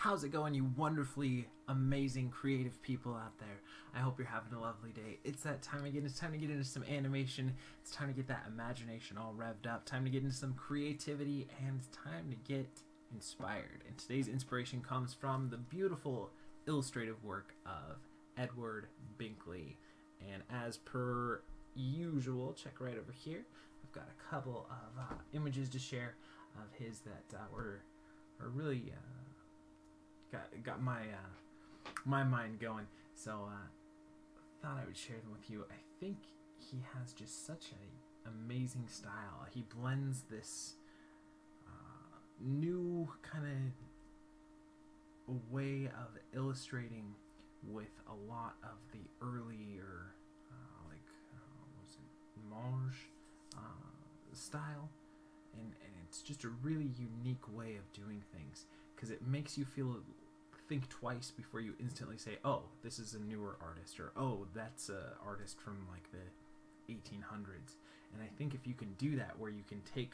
How's it going, you wonderfully amazing creative people out there? I hope you're having a lovely day. It's that time again. It's time to get into some animation. It's time to get that imagination all revved up. Time to get into some creativity, and it's time to get inspired. And today's inspiration comes from the beautiful illustrative work of Edward Binkley. And as per usual, check right over here. I've got a couple of images to share of his that were really got my mind going. So thought I would share them with you. I think he has just such an amazing style. He blends this new kind of way of illustrating with a lot of the earlier what was it, Mange style, and it's just a really unique way of doing things, because it makes you think twice before you instantly say, oh, this is a newer artist, or oh, that's an artist from like the 1800s. And I think if you can do that, where you can take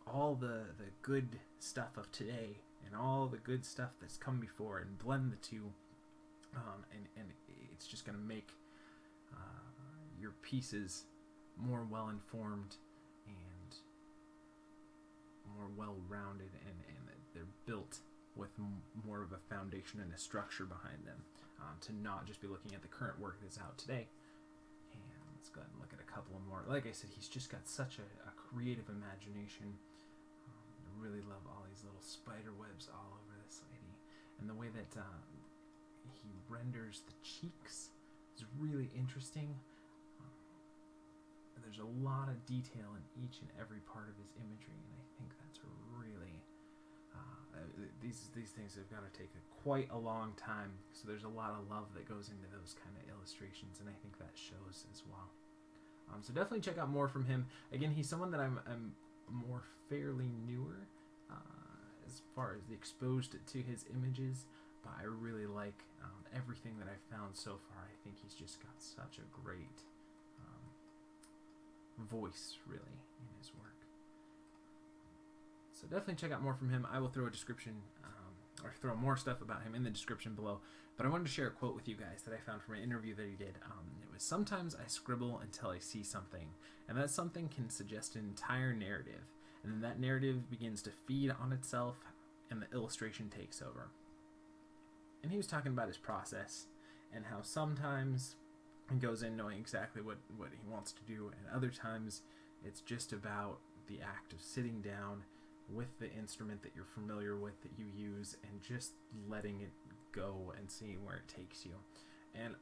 all the good stuff of today and all the good stuff that's come before and blend the two, and it's just going to make your pieces more well-informed and more well-rounded, and they're built with more of a foundation and a structure behind them, to not just be looking at the current work that's out today. And let's go ahead and look at a couple more. Like I said, he's just got such a creative imagination. I really love all these little spider webs all over this lady, and the way that he renders the cheeks is really interesting. There's a lot of detail in each and every part of his imagery, and I think that's really these things have got to take quite a long time, so there's a lot of love that goes into those kind of illustrations, and I think that shows as well. So definitely check out more from him. Again, he's someone that I'm more fairly newer as far as the exposed to his images, but I really like everything that I've found so far. I think he's just got such a great voice, really, in his work. So definitely check out more from him. I will throw a description, or throw more stuff about him in the description below. But I wanted to share a quote with you guys that I found from an interview that he did. It was, "Sometimes I scribble until I see something, and that something can suggest an entire narrative, and then that narrative begins to feed on itself, and the illustration takes over." And he was talking about his process, and how sometimes he goes in knowing exactly what he wants to do, and other times it's just about the act of sitting down with the instrument that you're familiar with, that you use, and just letting it go and seeing where it takes you. And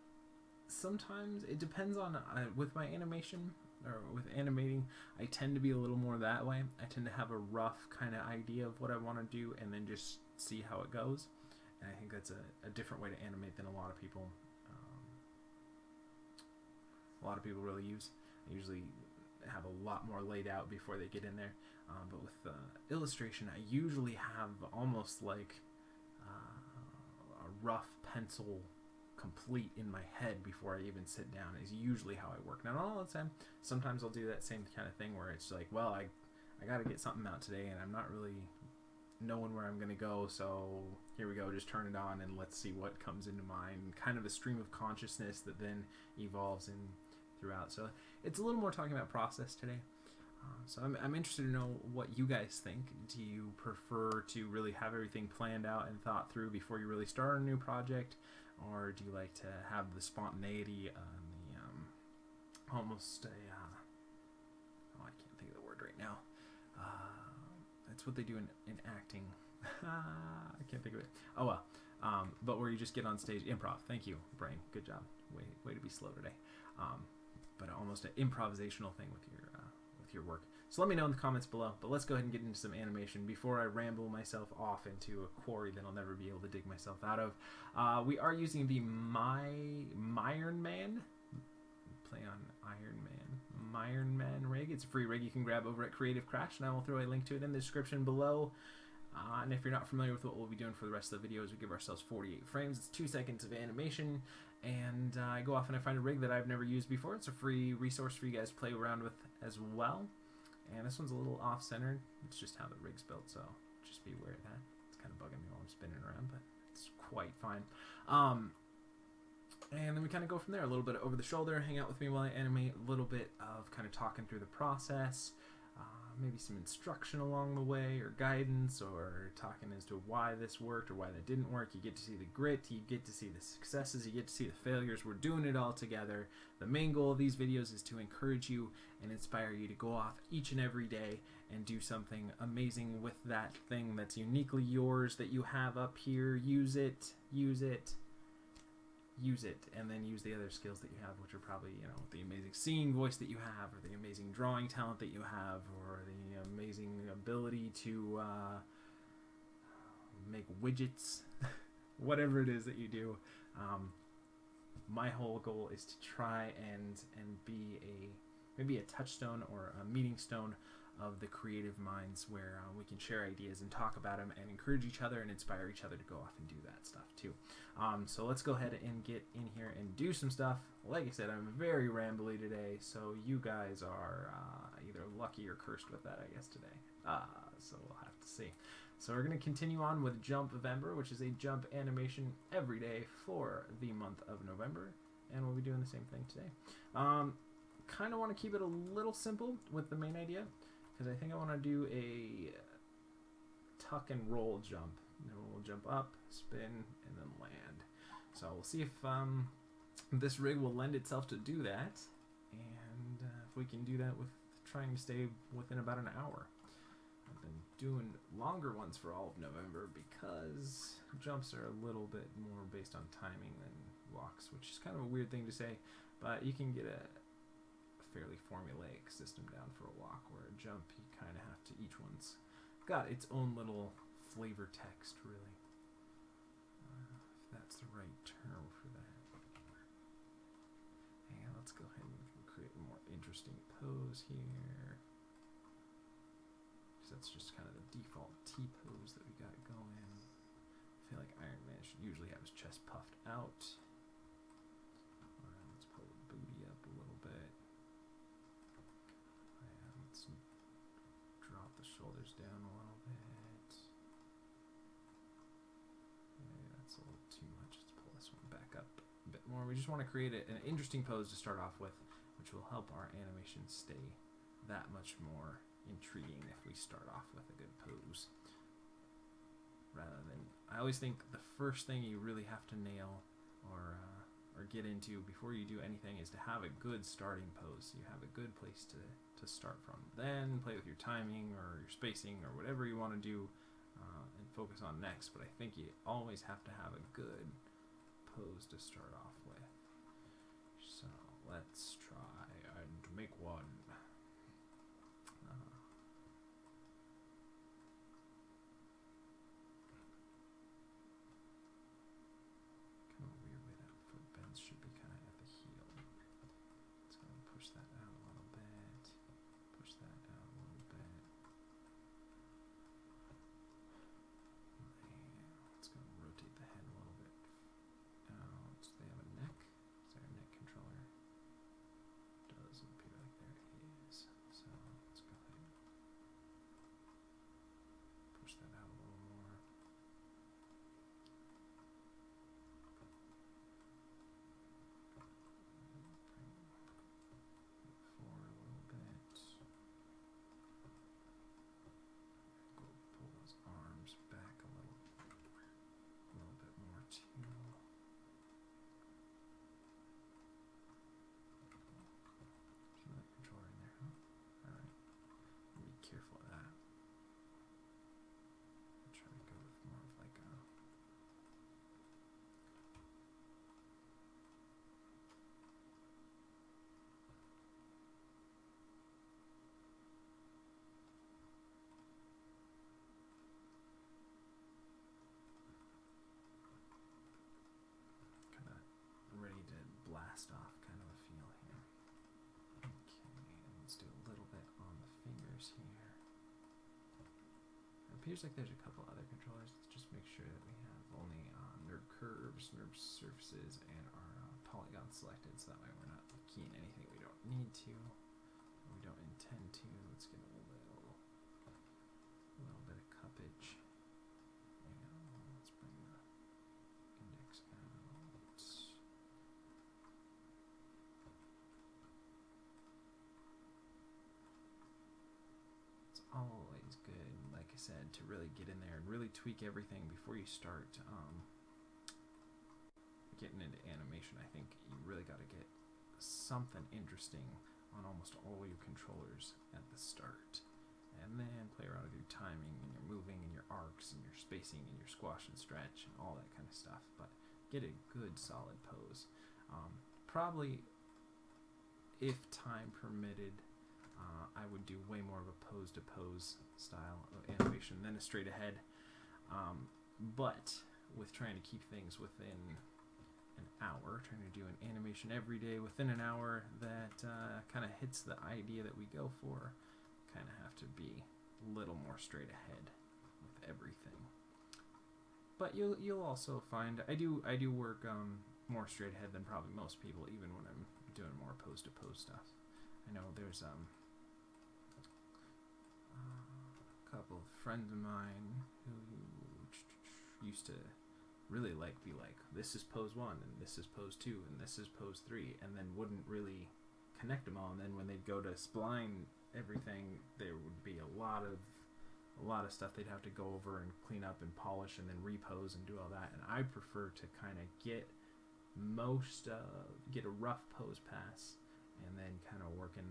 sometimes it depends on, with my animation, or with animating, I tend to be a little more that way. I tend to have a rough kind of idea of what I want to do, and then just see how it goes. And I think that's a different way to animate than a lot of people really use. I usually have a lot more laid out before they get in there. But with illustration, I usually have almost like a rough pencil complete in my head before I even sit down, is usually how I work. Now, not all the time. Sometimes I'll do that same kind of thing where it's like, well, I got to get something out today, and I'm not really knowing where I'm going to go, so here we go, just turn it on and let's see what comes into mind. Kind of a stream of consciousness that then evolves in throughout. So it's a little more talking about process today. So I'm interested to know what you guys think. Do you prefer to really have everything planned out and thought through before you really start a new project? Or do you like to have the spontaneity and the almost a I can't think of the word right now. That's what they do in acting. I can't think of it. Oh well. But where you just get on stage, improv. Thank you, brain. Good job. Way to be slow today. But almost an improvisational thing with your work. So let me know in the comments below. But let's go ahead and get into some animation before I ramble myself off into a quarry that I'll never be able to dig myself out of. We are using the Myronman. Play on Myronman rig. It's a free rig you can grab over at Creative Crash, and I will throw a link to it in the description below. And if you're not familiar with what we'll be doing for the rest of the video, is we give ourselves 48 frames. It's 2 seconds of animation, and I go off and I find a rig that I've never used before. It's a free resource for you guys to play around with as well. And this one's a little off-centered. It's just how the rig's built, so just be aware of that. It's kind of bugging me a I'm spinning around, but it's quite fine. And then we kind of go from there. A little bit over the shoulder, hang out with me while I animate. A little bit of kind of talking through the process. Maybe some instruction along the way, or guidance, or talking as to why this worked or why that didn't work. You get to see the grit, you get to see the successes, you get to see the failures. We're doing it all together. The main goal of these videos is to encourage you and inspire you to go off each and every day and do something amazing with that thing that's uniquely yours that you have up here. Use it, use it, use it, and then use the other skills that you have, which are probably, you know, the amazing singing voice that you have, or the amazing drawing talent that you have, or the amazing ability to make widgets, whatever it is that you do. My whole goal is to try and be maybe a touchstone or a meeting stone of the creative minds, where we can share ideas and talk about them and encourage each other and inspire each other to go off and do that stuff too. So let's go ahead and get in here and do some stuff. Like I said, I'm very rambly today, so you guys are either lucky or cursed with that, I guess, today. So we'll have to see. So we're going to continue on with Jump November, which is a jump animation every day for the month of November, and we'll be doing the same thing today. Kind of want to keep it a little simple with the main idea, because I think I want to do a tuck and roll jump. And then we'll jump up, spin, and then land. So we'll see if this rig will lend itself to do that, and if we can do that with trying to stay within about an hour. I've been doing longer ones for all of November because jumps are a little bit more based on timing than walks, which is kind of a weird thing to say, but you can get a fairly formulaic system down for a walk, where a jump you kind of have to, each one's got its own little flavor text, really. If that's the right term for that. And let's go ahead and create a more interesting pose here, because that's just kind of the default T pose that we got going. I feel like Iron Man should usually have his chest puffed out. Alright, let's pull the booty up a little bit. Let's drop the shoulders down a little bit. Maybe that's a little too much. Let's pull this one back up a bit more. We just want to create an interesting pose to start off with, which will help our animation stay that much more intriguing if we start off with a good pose. Rather than, I always think the first thing you really have to nail or get into before you do anything is to have a good starting pose. You have a good place to start from. Then play with your timing or your spacing or whatever you want to do and focus on next. But I think you always have to have a good pose to start off with. So let's try and make one. Should be kind of at the heel. Let's go and push that out a little bit. Push that out a little bit. And let's go and rotate the head a little bit out. Do they have a neck? Is there a neck controller? Doesn't appear like there is. So let's go ahead and push that out a little more. Blast off kind of a feel here. Okay, and let's do a little bit on the fingers here. It appears like there's a couple other controllers. Let's just make sure that we have only nerve curves, nerve surfaces, and our polygon selected, so that way we're not keying anything we don't need to, or we don't intend to. Let's get a little bit of cuppage. And said, to really get in there and really tweak everything before you start getting into animation. I think you really got to get something interesting on almost all your controllers at the start, and then play around with your timing and your moving and your arcs and your spacing and your squash and stretch and all that kind of stuff. But get a good solid pose. Probably, if time permitted, I would do way more of a pose-to-pose style of animation than a straight ahead. But with trying to keep things within an hour, trying to do an animation every day within an hour that kind of hits the idea that we go for, kind of have to be a little more straight ahead with everything. But you'll also find I do work more straight ahead than probably most people, even when I'm doing more pose-to-pose stuff. I know there's a couple of friends of mine who used to really be like, this is pose 1 and this is pose 2 and this is pose 3, and then wouldn't really connect them all. And then when they'd go to spline everything, there would be a lot of stuff they'd have to go over and clean up and polish and then repose and do all that. And I prefer to kind of get a rough pose pass and then kind of work in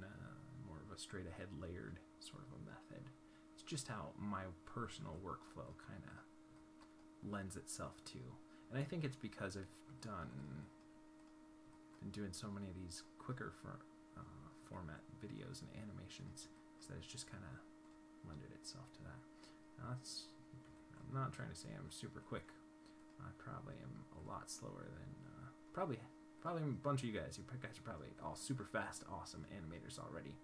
more of a straight ahead layered sort of a method. It's just how my personal workflow kind of lends itself to. And I think it's because I've been doing so many of these quicker format videos and animations, so that it's just kind of lended itself to that. Now I'm not trying to say I'm super quick. I probably am a lot slower than probably a bunch of you guys. You guys are probably all super fast, awesome animators already.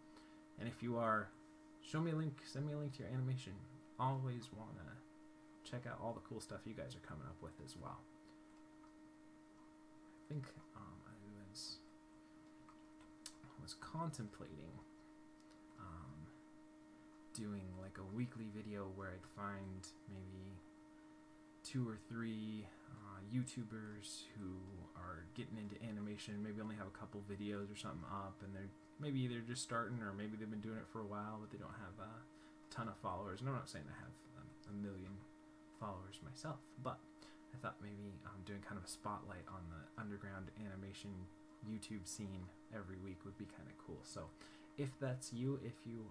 And if you are, show me a link, send me a link to your animation. Always want to check out all the cool stuff you guys are coming up with as well. I think I was contemplating doing like a weekly video where I'd find maybe 2 or 3 YouTubers who are getting into animation, maybe only have a couple videos or something up, and they're just starting, or maybe they've been doing it for a while but they don't have a ton of followers. And I'm not saying I have a million followers myself, but I thought maybe doing kind of a spotlight on the underground animation YouTube scene every week would be kind of cool. So if that's you, if you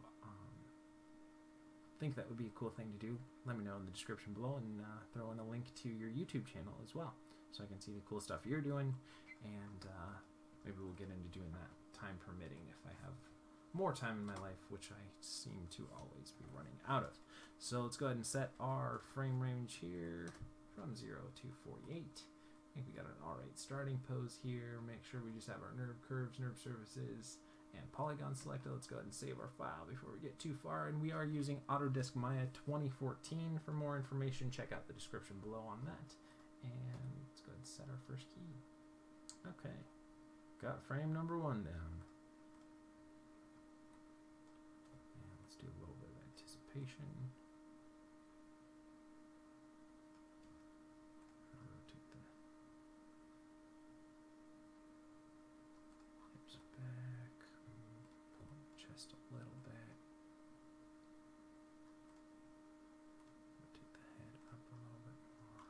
think that would be a cool thing to do, let me know in the description below, and throw in a link to your YouTube channel as well, so I can see the cool stuff you're doing, and maybe we'll get into doing that, time permitting, if I have more time in my life, which I seem to always be running out of. So let's go ahead and set our frame range here from 0 to 48. I think we got an alright starting pose here. Make sure we just have our nerve curves, nerve surfaces, and polygon selected. Let's go ahead and save our file before we get too far. And we are using Autodesk Maya 2014. For more information, check out the description below on that. And let's go ahead and set our first key. Okay, got frame number 1 down. And let's do a little bit of anticipation. Rotate the hips back, pull the chest a little bit. Rotate the head up a little bit more.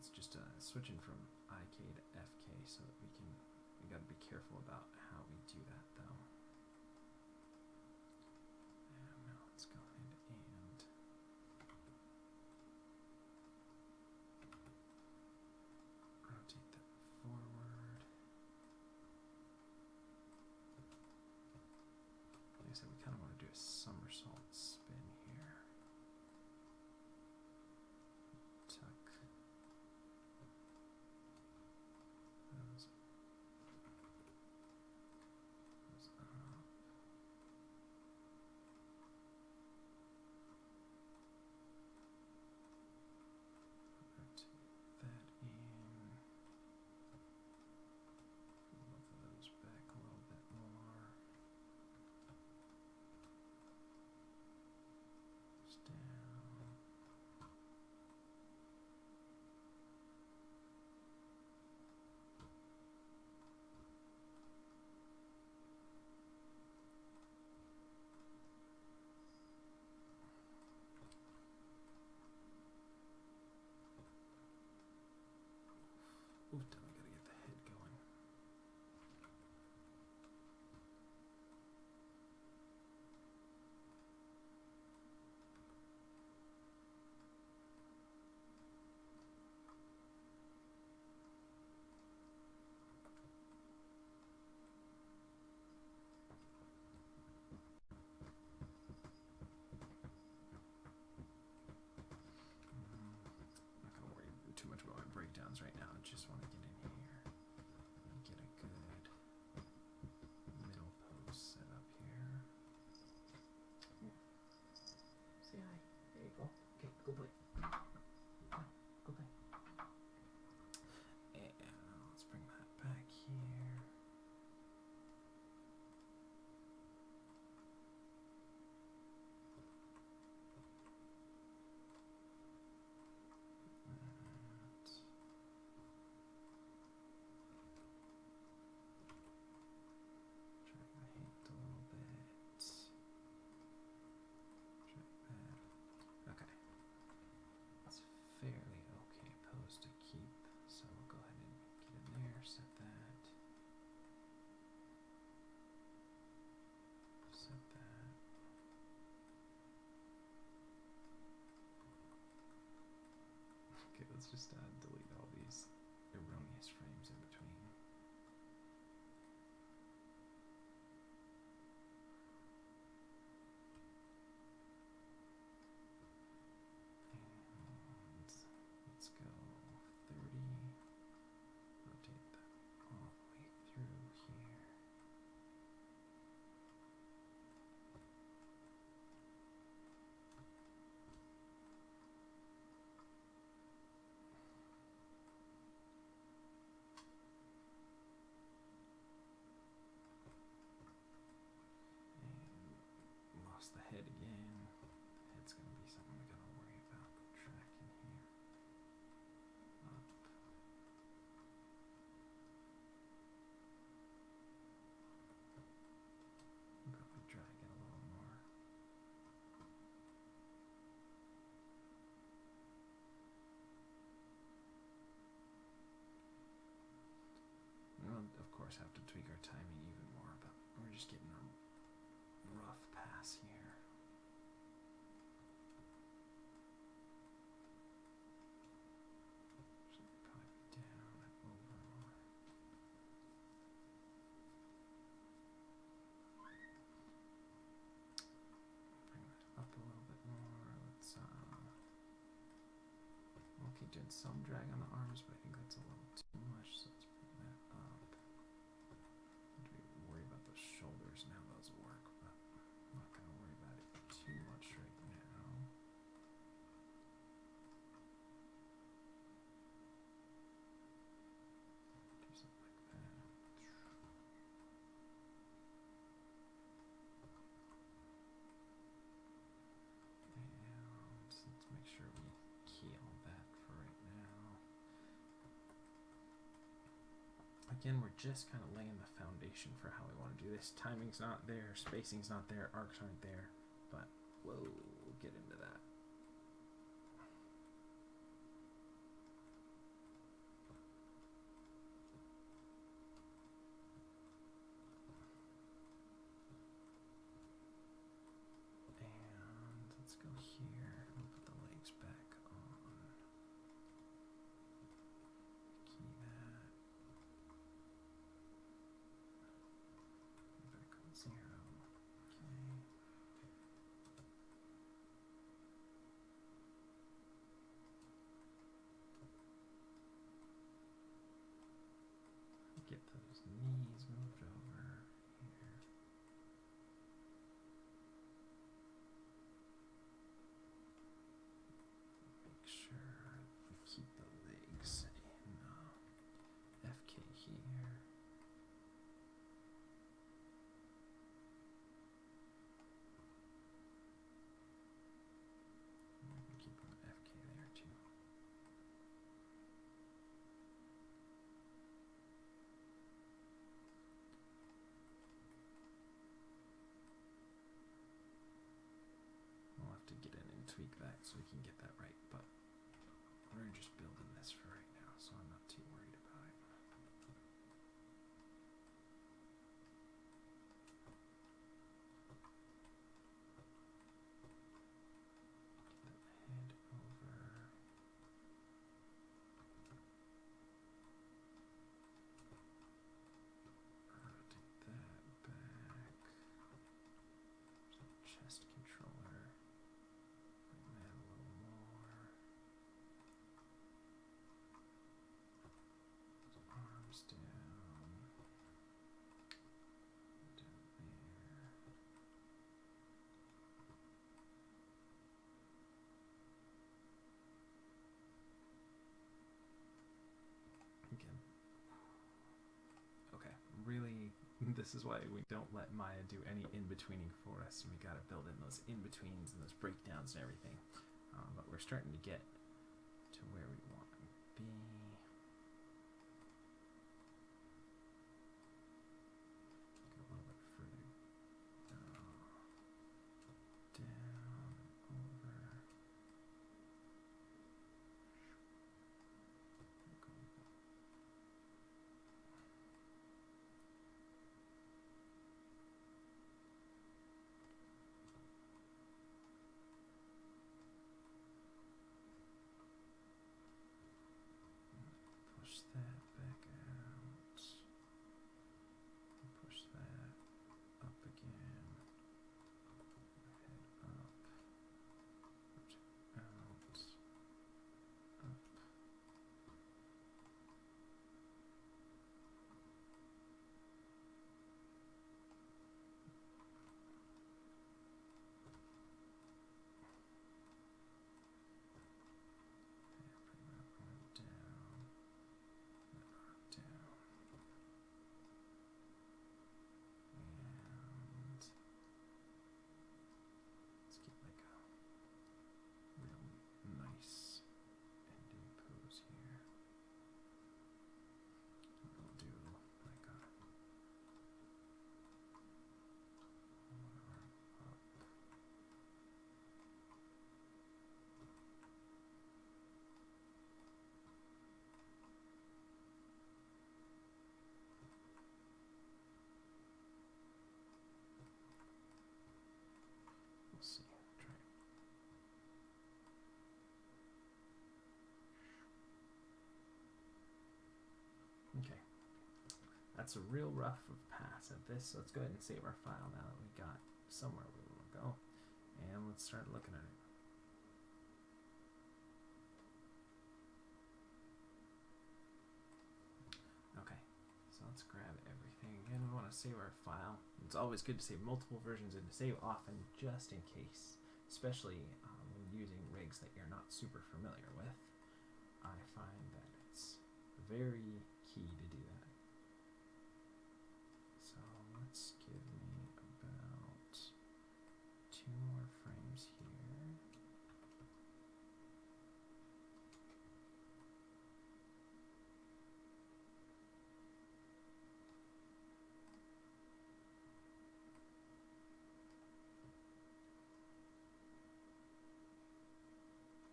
it's just switching from IK to FK so that we got to be careful about how we do that though. And now let's go ahead and rotate that forward. Like I said, we kind of want to do a somersault spin here. Tuck those up. Rotate that in. Both of those back a little bit more. Just down. Ooh, damn, I gotta get the head going. I'm not gonna worry too much about my breakdowns right now. I just want to get in here and get a good middle pose set up here. Say hi. There you go. Okay, go play. Go play. And let's bring that back here. Drag the hand a little bit. Drag that. Okay. It's fairly okay pose to keep. So we'll go ahead and get in there, set that. Set that. Okay, let's just delete all these erroneous frames in between. And let's go 30. Rotate that all the way through here. And lost the head again. The head's gonna be something we gotta worry about. Tracking here. Up. Probably drag it a little more. We'll of course have to tweak our timing even more, but we're just getting a rough pass here. Should probably be down and over more. Bring that up a little bit more. Let's we'll keep doing some drag on the arms, but I think that's a little too much, so let's bring that up. Do we worry about the shoulders and how those work, but I'm not gonna worry about it too much right now. Do something like that. And let's make sure we key all that for right now. Again, we're just kind of laying the foundation for how we want to do this. Timing's not there, spacing's not there, arcs aren't there, but we'll get into that. tweak that so we can get that right, but we're just building this for right now, so I'm not too worried about it. Head over. Rotate that back. Chest controller. Bring that a little more. Arms down. Down there. Again. Okay, really, this is why we don't let Maya do any in-betweening for us, and we gotta build in those in-betweens and those breakdowns and everything. But we're starting to get to where we want to be. Go a little bit further down, over. Push that back out. Push that up again. Head up. Out. Up. Bring that arm down. That arm down. And let's get like a real nice ending pose here. We'll do like a one arm up. We'll see. Try it. Okay. That's a real rough pass at this, so let's go ahead and save our file now that we got somewhere we want to go. And let's start looking at it. Okay, so let's grab everything. Again, we want to save our file. It's always good to save multiple versions and to save often just in case, especially when using rigs that you're not super familiar with. I find that it's very key to do that. So let's give me about 2 more frames here.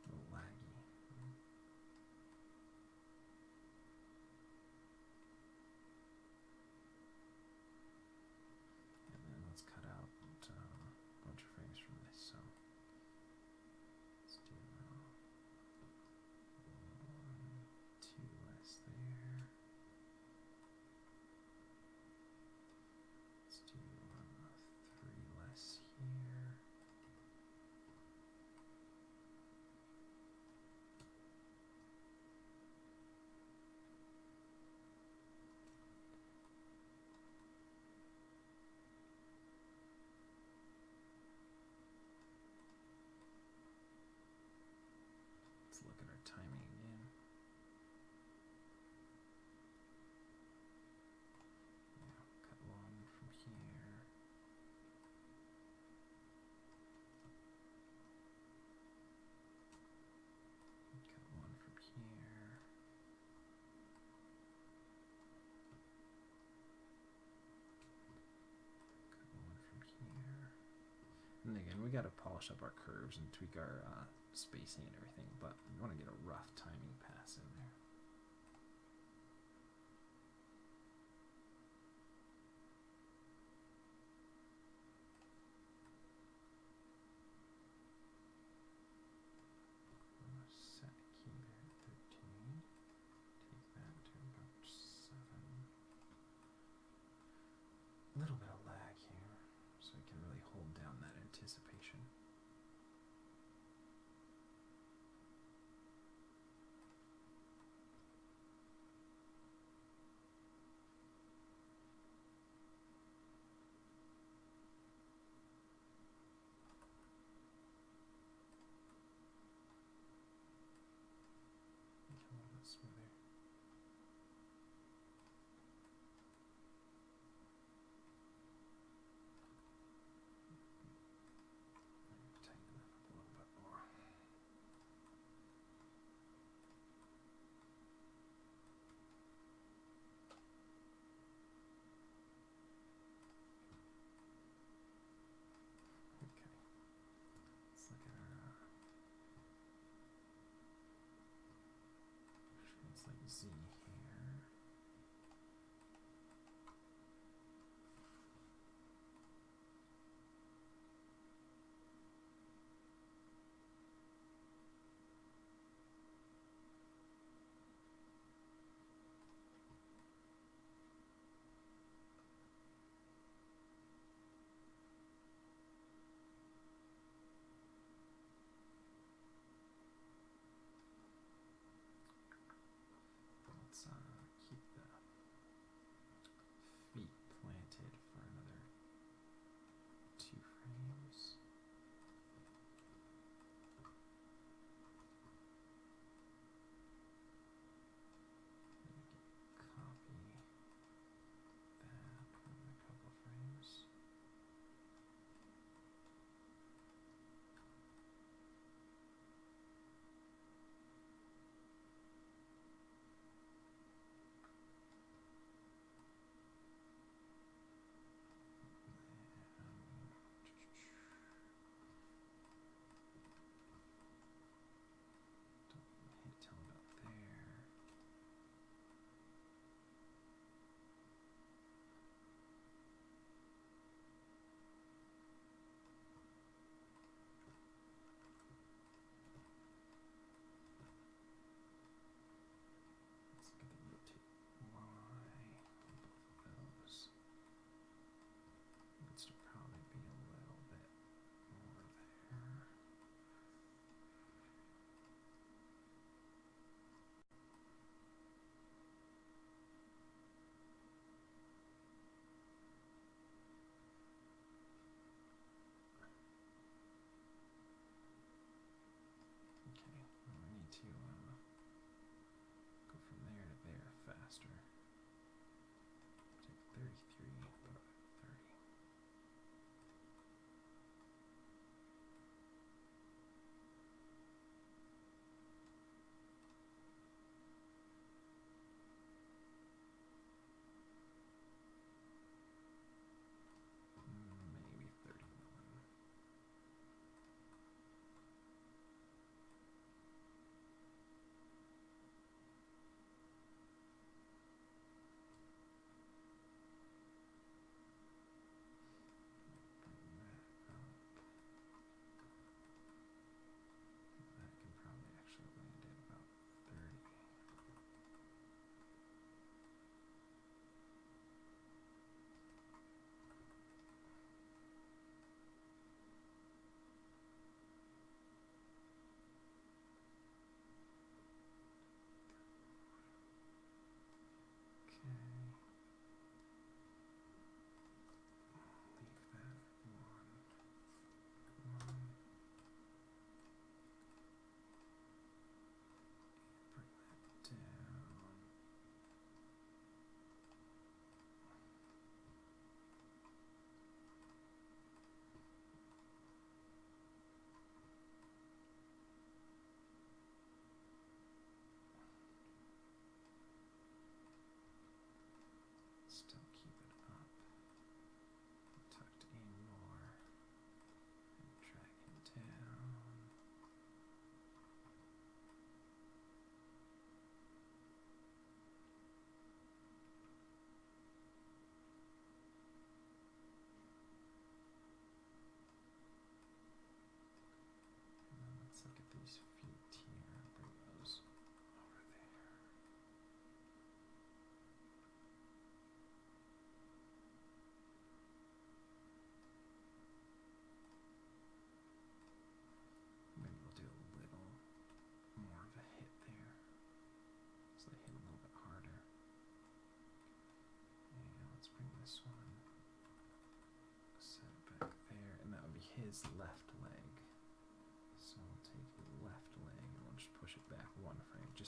A little laggy. again, we got to polish up our curves and tweak our spacing and everything, but we want to get a rough timing pass in there. Set key there at 13. Take that to about 7. A little bit of lag here, so we can really hold down that anticipation. Make it a little bit smoother. Tighten that up a little bit more. Okay. Let's look at our translate Z here. Let's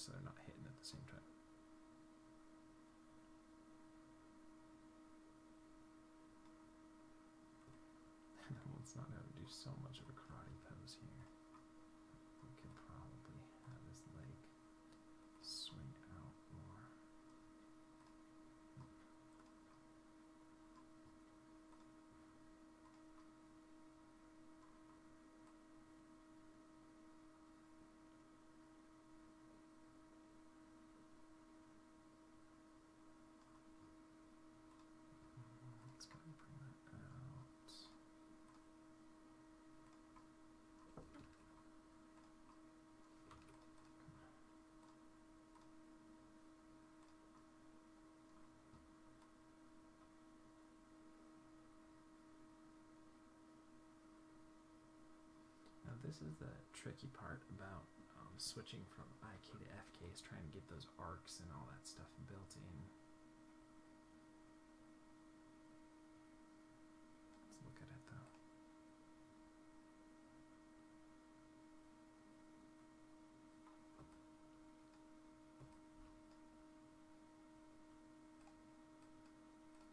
so they're not hitting at the same time. That one's not going to do so much of a karate pose here. We could probably have his leg swing out more. Let's go and bring that out. Now this is the tricky part about switching from IK to FK, is trying to get those arcs and all that stuff built in. Let's look at it though.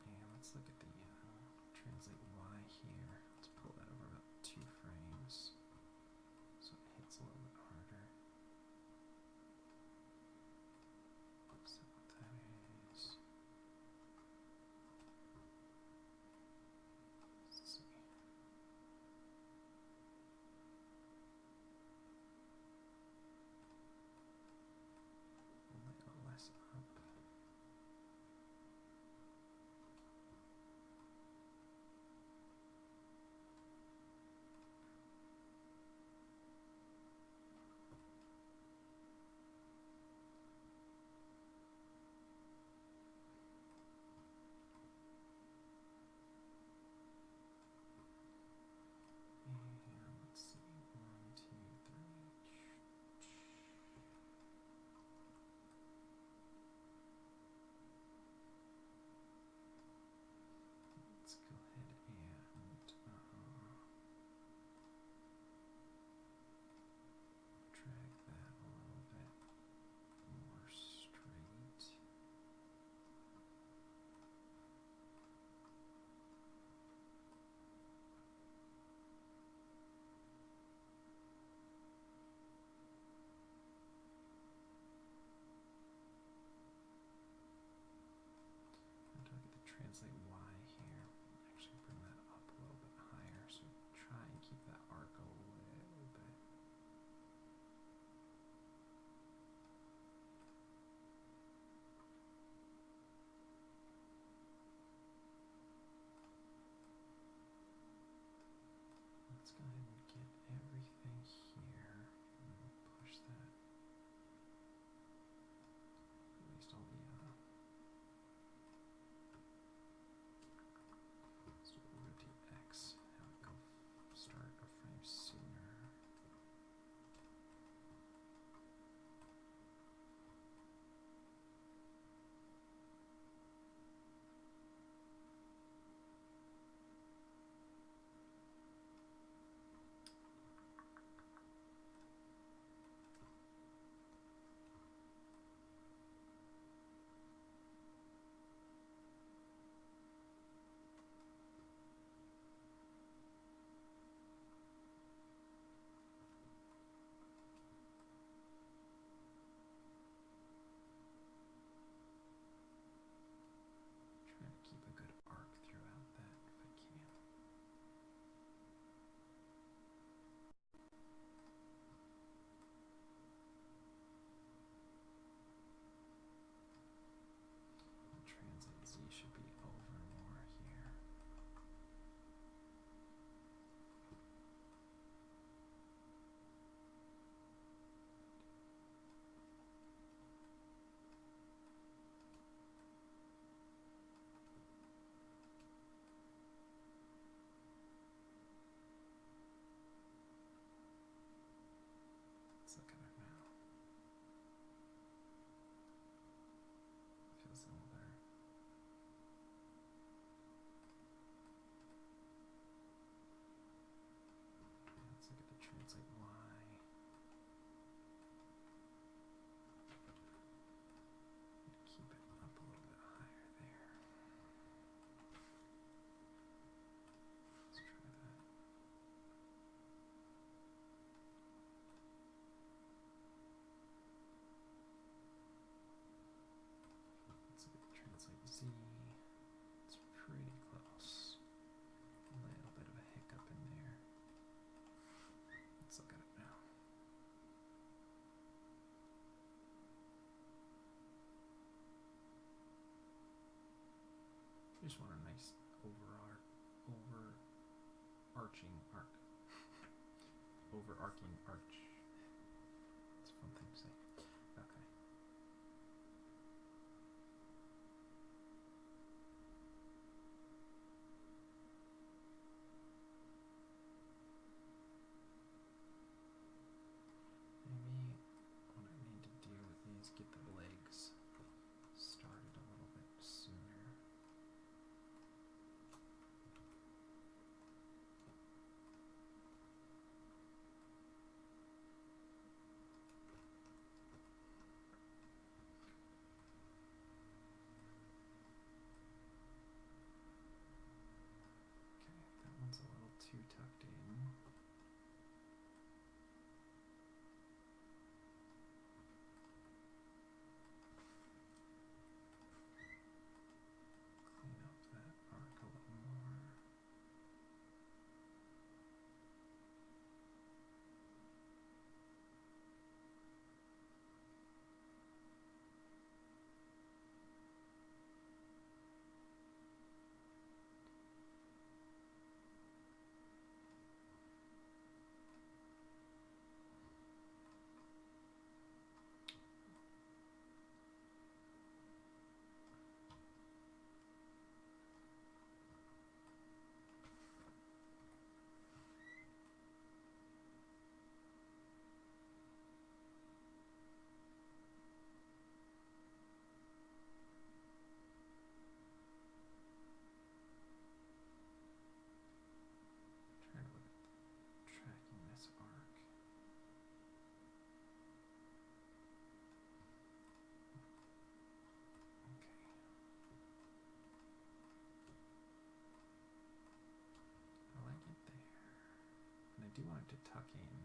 And let's look at the translate Y here. Let's pull that over about 2 frames so it hits a little bit harder. So what that is. just want a nice overarching arc. Overarching arch. It's a fun thing to say. Okay. Maybe what I need to do is get the legs started a little bit sooner. Okay, that one's a little too tucked in. Clean up that arc a little more. Trying to look at tracking this arc. Okay. I like it there. And I do want it to tuck in.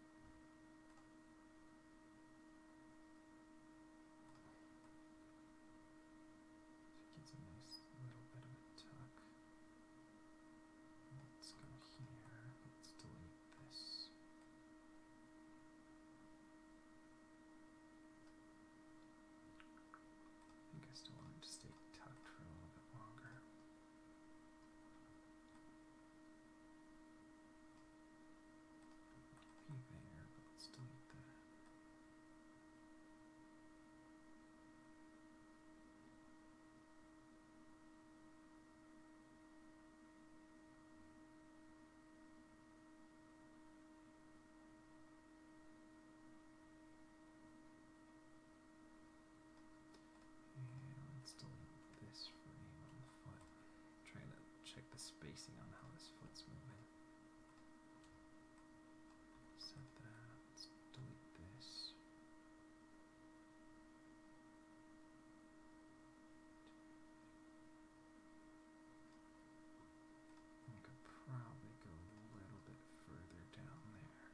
So it gets a nice little bit of a tuck. Let's go here. Let's delete this. I think I still want it to stay tucked for a little bit longer. Be there, but let's delete that. And let's delete this frame on the foot. Trying to check the spacing on how this foot's moving. Set that. Let's delete this. I could probably go a little bit further down there.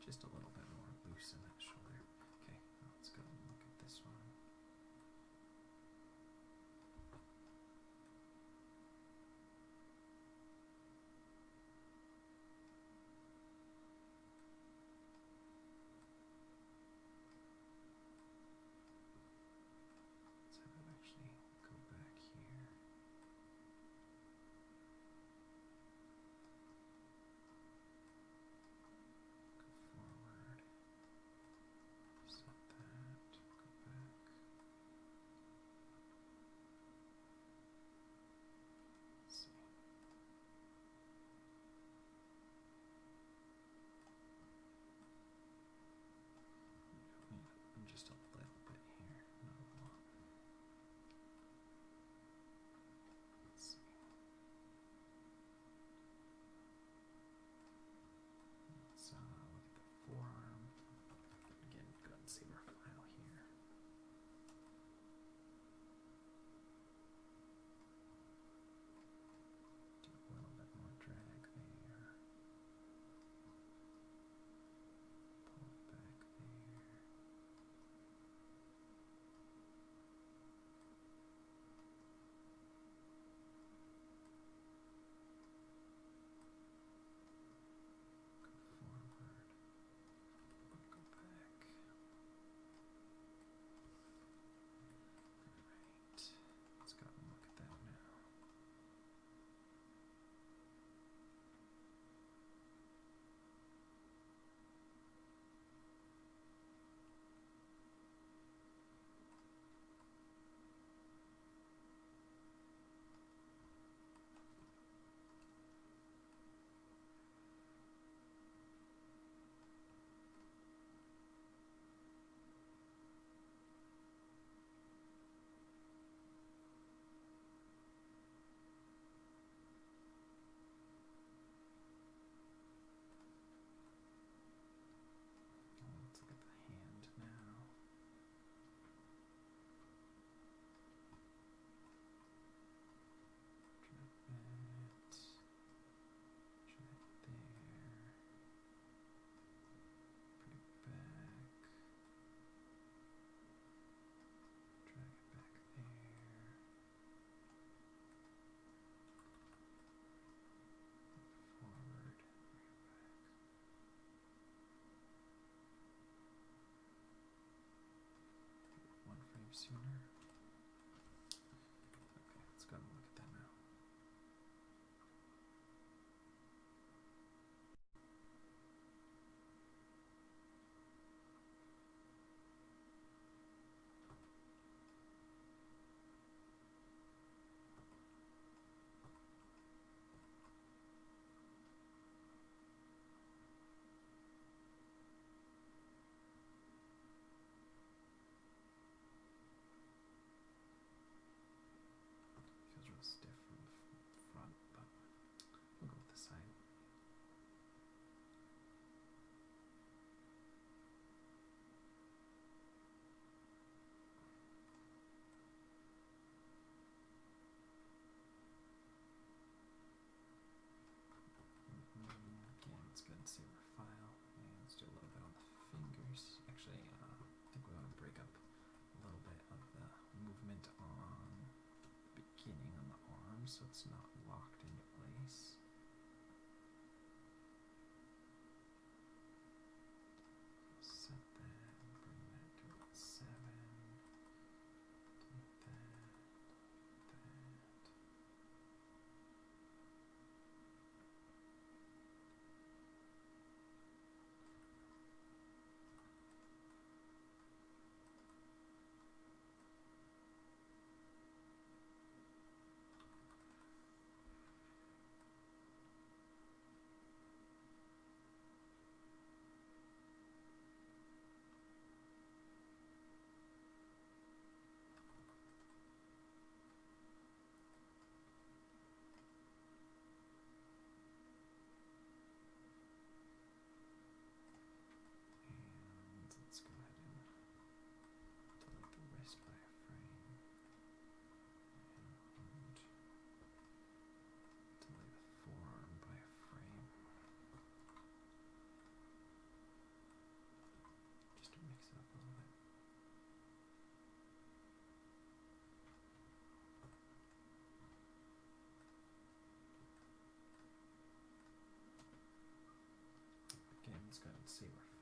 just a little bit more loose in that shoulder. Okay, now let's go and look at this one. Let's have it actually go back here. Forward, set that, go back. Let's see. I'm just a little bit here, not a lot. Let's see. Let's look at the forearm. Again, go ahead and save our file here. Do a little bit more drag there. Pull it back there. Go forward. Go back. Alright. Let's go and look at that now. Let's look at the hand now. Drag that. Drag there. Put it back. Drag it back there. Forward. Bring it back. One frame sooner. Okay, let's go and look at that now.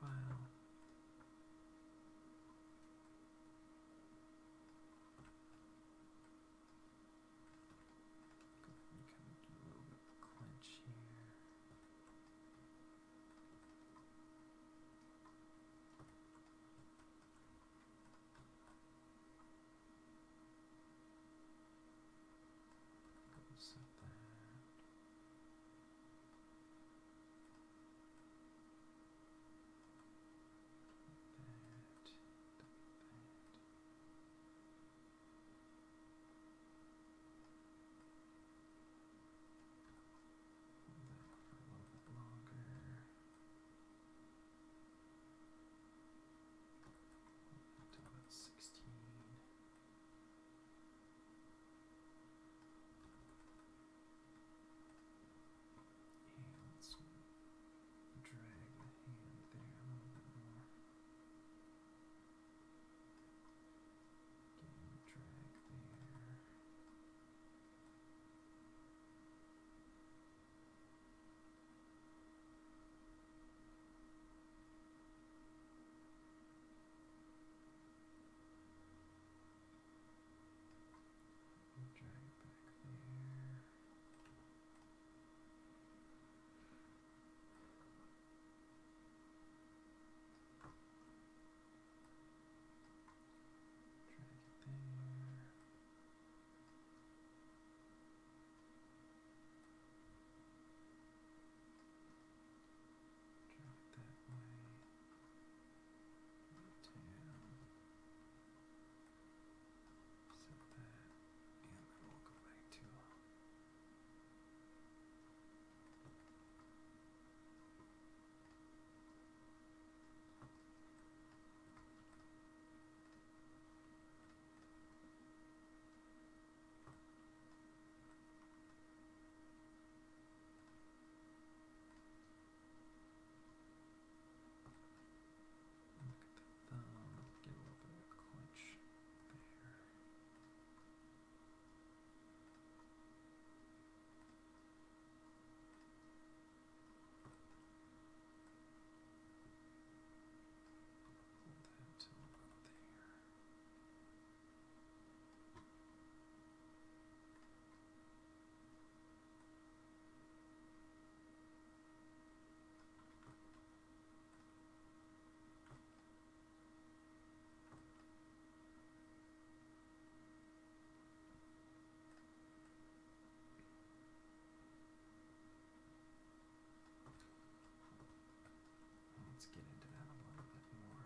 file. Kind of do a little bit of clench here. Go set that. Let's get into that a little bit more.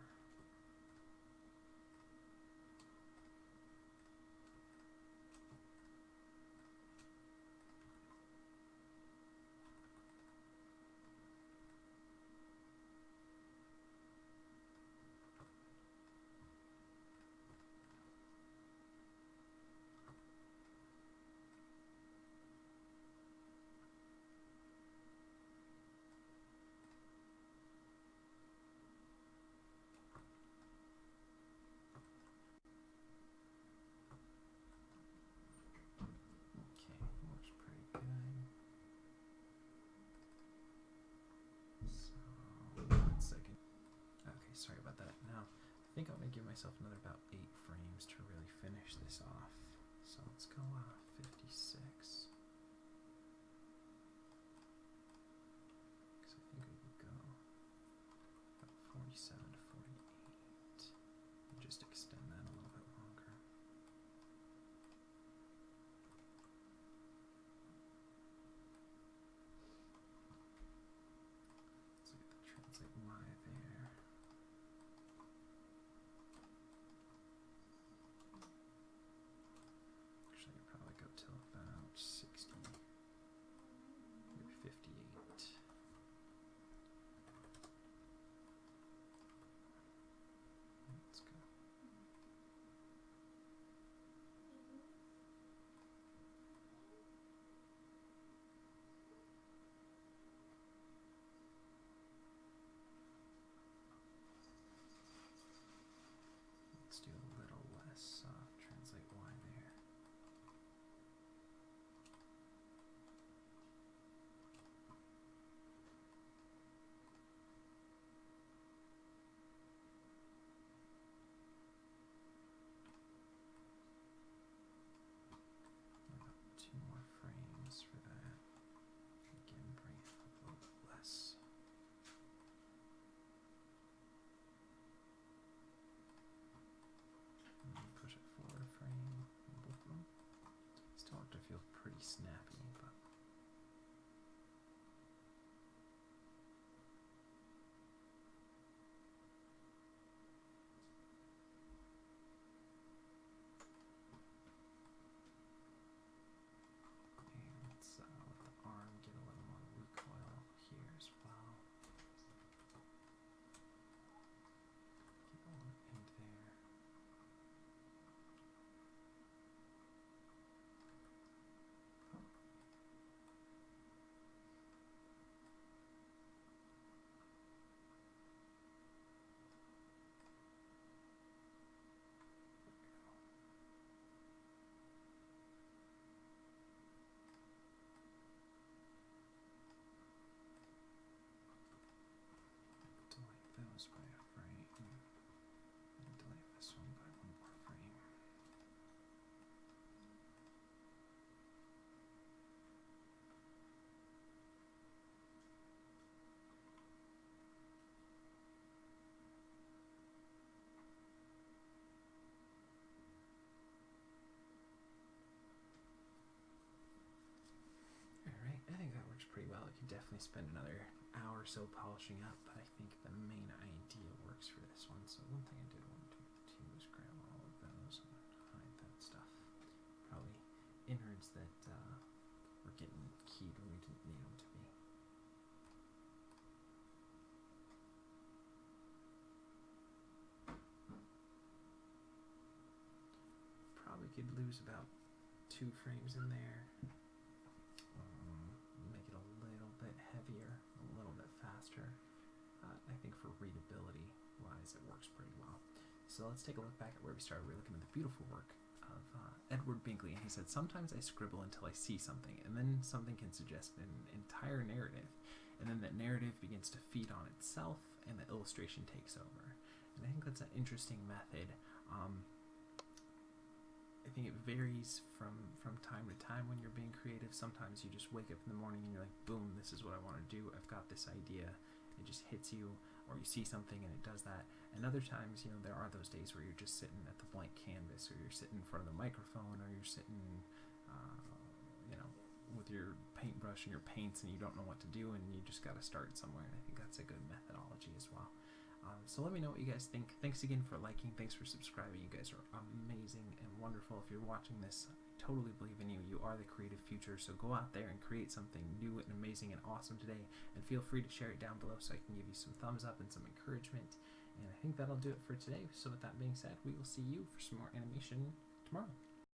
Sorry about that. Now, I think I'm going to give myself another about 8 frames to really finish this off. So let's go 56. Because I think we could go about 47 to 48. And just extend that a little bit longer. Let's get the translate Y there. Till about 60, maybe 58. Let's go. to feel pretty snappy, but let's let the arm get a little more recoil here as well. Keep on in there. Delete those by a frame, and delete this one by one more frame. Alright, I think that works pretty well. I could definitely spend another hour or so polishing up, but I think the main idea works for this one. So one thing I did want to do is grab all of those and hide that stuff. Probably innards that were getting keyed when we didn't need them to be. Probably could lose about 2 frames in there. Make it a little bit heavier, a little bit faster. I think for readability wise it works pretty well. So let's take a look back at where we started. We're looking at the beautiful work of Edward Binkley, and he said, sometimes I scribble until I see something, and then something can suggest an entire narrative, and then that narrative begins to feed on itself, and the illustration takes over. And I think that's an interesting method. I think it varies from time to time when you're being creative. Sometimes you just wake up in the morning and you're like, boom, this is what I want to do. I've got this idea. It just hits you, or you see something and it does that. And other times, you know, there are those days where you're just sitting at the blank canvas, or you're sitting in front of the microphone, or you're sitting, you know, with your paintbrush and your paints, and you don't know what to do, and you just got to start somewhere. And I think that's a good methodology as well. So let me know what you guys think. Thanks again for liking. Thanks for subscribing. You guys are amazing and wonderful. If you're watching this, I totally believe in you. You are the creative future. So go out there and create something new and amazing and awesome today. And feel free to share it down below so I can give you some thumbs up and some encouragement. And I think that'll do it for today. So with that being said, we will see you for some more animation tomorrow.